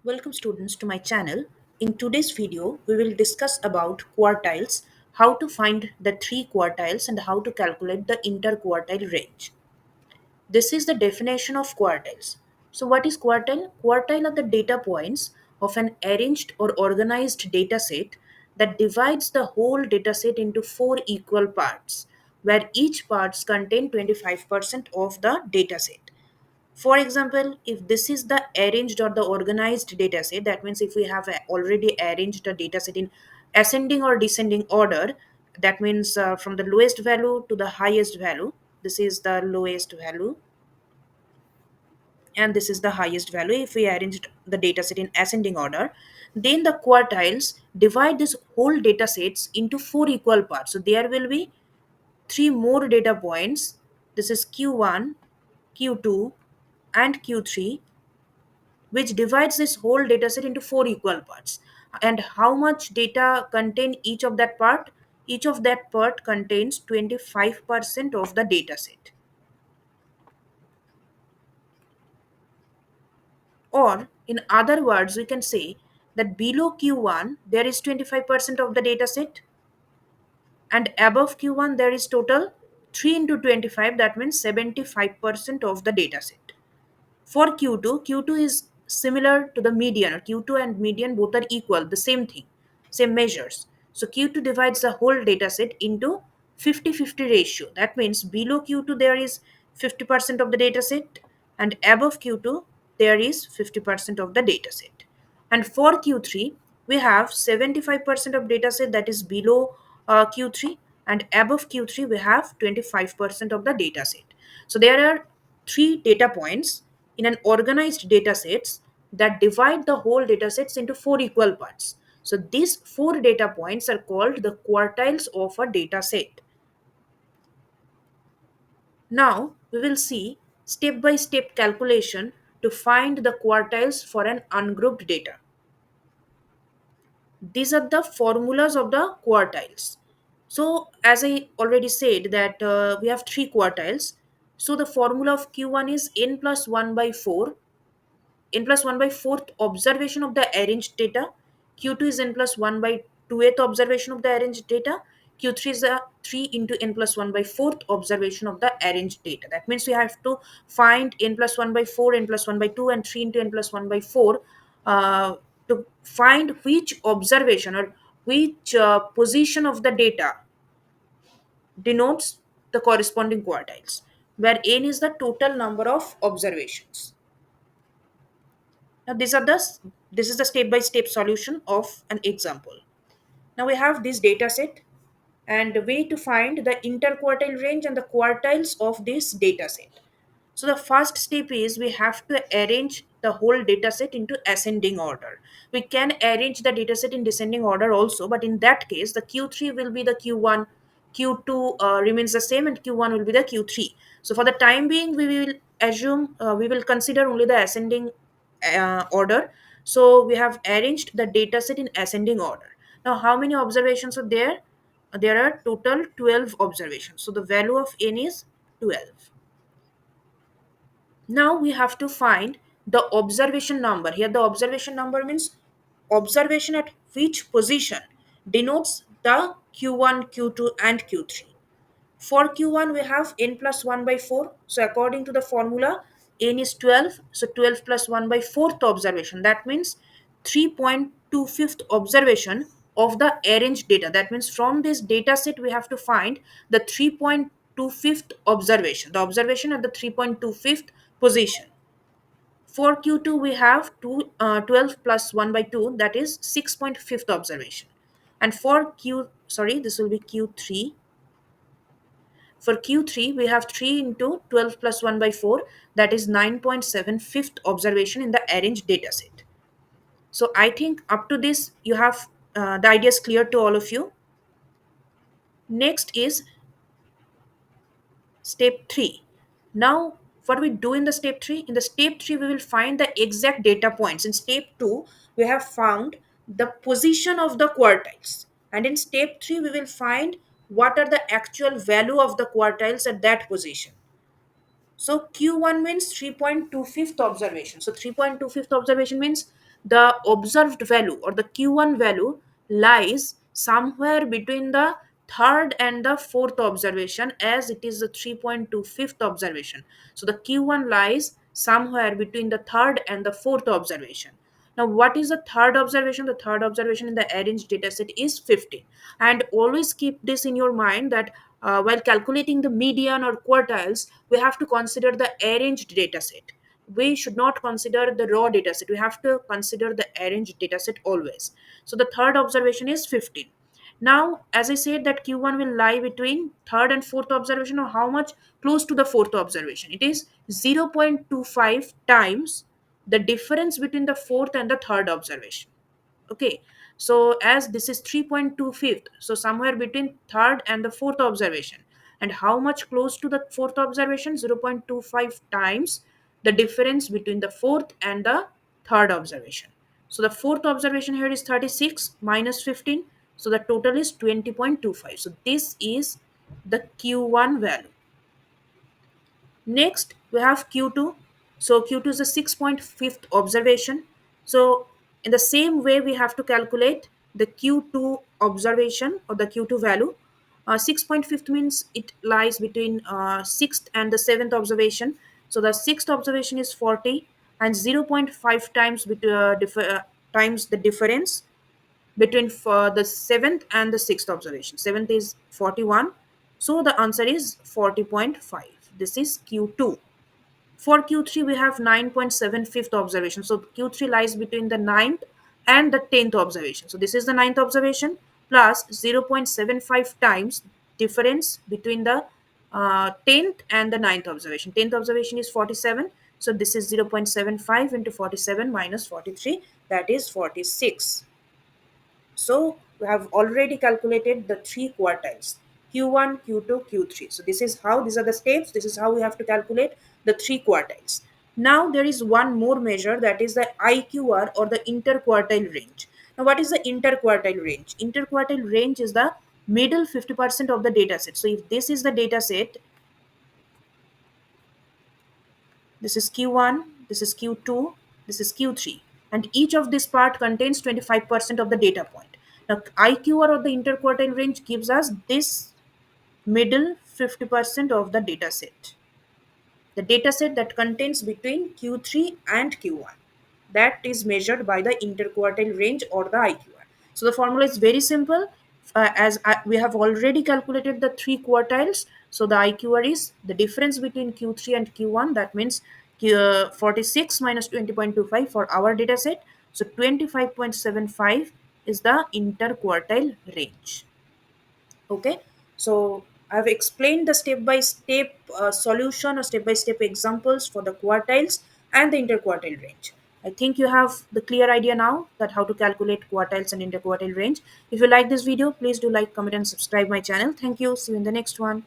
Welcome students to my channel. In today's video, we will discuss about quartiles, how to find the three quartiles and how to calculate the interquartile range. This is the definition of quartiles. So what is quartile? Quartile are the data points of an arranged or organized data set that divides the whole data set into four equal parts, where each parts contain 25% of the data set. For example, if this is the arranged or the organized data set, that means if we have already arranged a data set in ascending or descending order, that means from the lowest value to the highest value. This is the lowest value and this is the highest value. If we arranged the data set in ascending order, then the quartiles divide this whole data sets into four equal parts. So there will be three more data points. This is Q1, Q2, and Q3, which divides this whole data set into four equal parts. And how much data contain each of that part? Each of that part contains 25% of the data set. Or in other words, we can say that below Q1 there is 25% of the data set, and above Q1 there is total 3 into 25, that means 75% of the data set. For Q2 is similar to the median, or Q2 and median both are equal, the same thing, same measures. So Q2 divides the whole data set into 50-50 ratio. That means below Q2 there is 50% of the data set, and above Q2 there is 50% of the data set. And for Q3, we have 75% of data set that is below Q3, and above Q3 we have 25% of the data set. So there are three data points in an organized data sets that divide the whole data sets into four equal parts. So these four data points are called the quartiles of a data set. Now we will see step by step calculation to find the quartiles for an ungrouped data. These are the formulas of the quartiles. So as I already said that we have three quartiles. So the formula of Q1 is n plus 1 by 4, n plus 1 by 4th observation of the arranged data. Q2 is n plus 1 by 2th observation of the arranged data. Q3 is a 3 into n plus 1 by 4th observation of the arranged data. That means we have to find n plus 1 by 4, n plus 1 by 2, and 3 into n plus 1 by 4 to find which observation or which position of the data denotes the corresponding quartiles, where n is the total number of observations. Now this is the step by step solution of an example. Now we have this data set and the way to find the interquartile range and the quartiles of this data set. So the first step is we have to arrange the whole data set into ascending order. We can arrange the data set in descending order also, but in that case the Q3 will be the Q1, Q2 remains the same, and Q1 will be the Q3. So for the time being we will assume we will consider only the ascending order. So we have arranged the data set in ascending order. Now how many observations are there? There are total 12 observations. So the value of n is 12. Now we have to find the observation number. Here the observation number means observation at which position denotes the Q1, Q2, and Q3. For Q1 we have n plus 1 by 4. So according to the formula, n is 12. So 12 plus 1 by 4th observation. That means 3.25th observation of the arranged data. That means from this data set we have to find the 3.25th observation. The observation at the 3.25th position. For Q2 we have 12 plus 1 by 2, that is 6.5th observation. And for this will be Q3. For Q3, we have 3 into 12 plus 1 by 4, that is 9.75th observation in the arranged data set. So I think up to this, you have the ideas clear to all of you. Next is step 3. Now, what we do in the step 3? In the step 3, we will find the exact data points. In step 2, we have found the position of the quartiles. And in step 3, we will find what are the actual value of the quartiles at that position. So Q1 means 3.25th observation. So 3.25th observation means the observed value or the Q1 value lies somewhere between the third and the fourth observation, as it is the 3.25th observation. So the Q1 lies somewhere between the third and the fourth observation. Now, what is the third observation? The third observation in the arranged dataset is 15. And always keep this in your mind that while calculating the median or quartiles, we have to consider the arranged dataset. We should not consider the raw dataset. We have to consider the arranged dataset always. So the third observation is 15. Now, as I said, that Q1 will lie between third and fourth observation, or how much close to the fourth observation. It is 0.25 times the difference between the fourth and the third observation. Okay, so as this is 3.25th, so somewhere between third and the fourth observation. And how much close to the fourth observation? 0.25 times the difference between the fourth and the third observation. So the fourth observation here is 36 minus 15, so the total is 20.25. So this is the Q1 value. Next, we have Q2. So Q2 is the 6.5th observation. So in the same way, we have to calculate the Q2 observation or the Q2 value. 6.5th means it lies between 6th and the 7th observation. So the 6th observation is 40 and zero point 0.5 times, times the difference between the 7th and the 6th observation. 7th is 41. So the answer is 40.5. This is Q2. For Q3, we have 9.75th observation. So Q3 lies between the ninth and the 10th observation. So this is the ninth observation plus 0.75 times difference between the 10th and the ninth observation. 10th observation is 47. So this is 0.75 into 47 minus 43. That is 46. So we have already calculated the three quartiles, Q1, Q2, Q3. So these are the steps. This is how we have to calculate the three quartiles. Now there is one more measure, that is the IQR or the interquartile range. Now what is the interquartile range? Interquartile range is the middle 50% of the data set. So if this is the data set, this is Q1, this is Q2, this is Q3, and each of this part contains 25% of the data point. Now, IQR or the interquartile range gives us this middle 50% of the data set, the data set that contains between Q3 and Q1. That is measured by the interquartile range or the IQR. So the formula is very simple. We have already calculated the three quartiles. So the IQR is the difference between Q3 and Q1. That means 46 minus 20.25 for our data set. So 25.75 is the interquartile range. Okay, so I've explained the step by step solution or step by step examples for the quartiles and the interquartile range. I think you have the clear idea now that how to calculate quartiles and interquartile range. If you like this video, please do like, comment and subscribe my channel. Thank you. See you in the next one.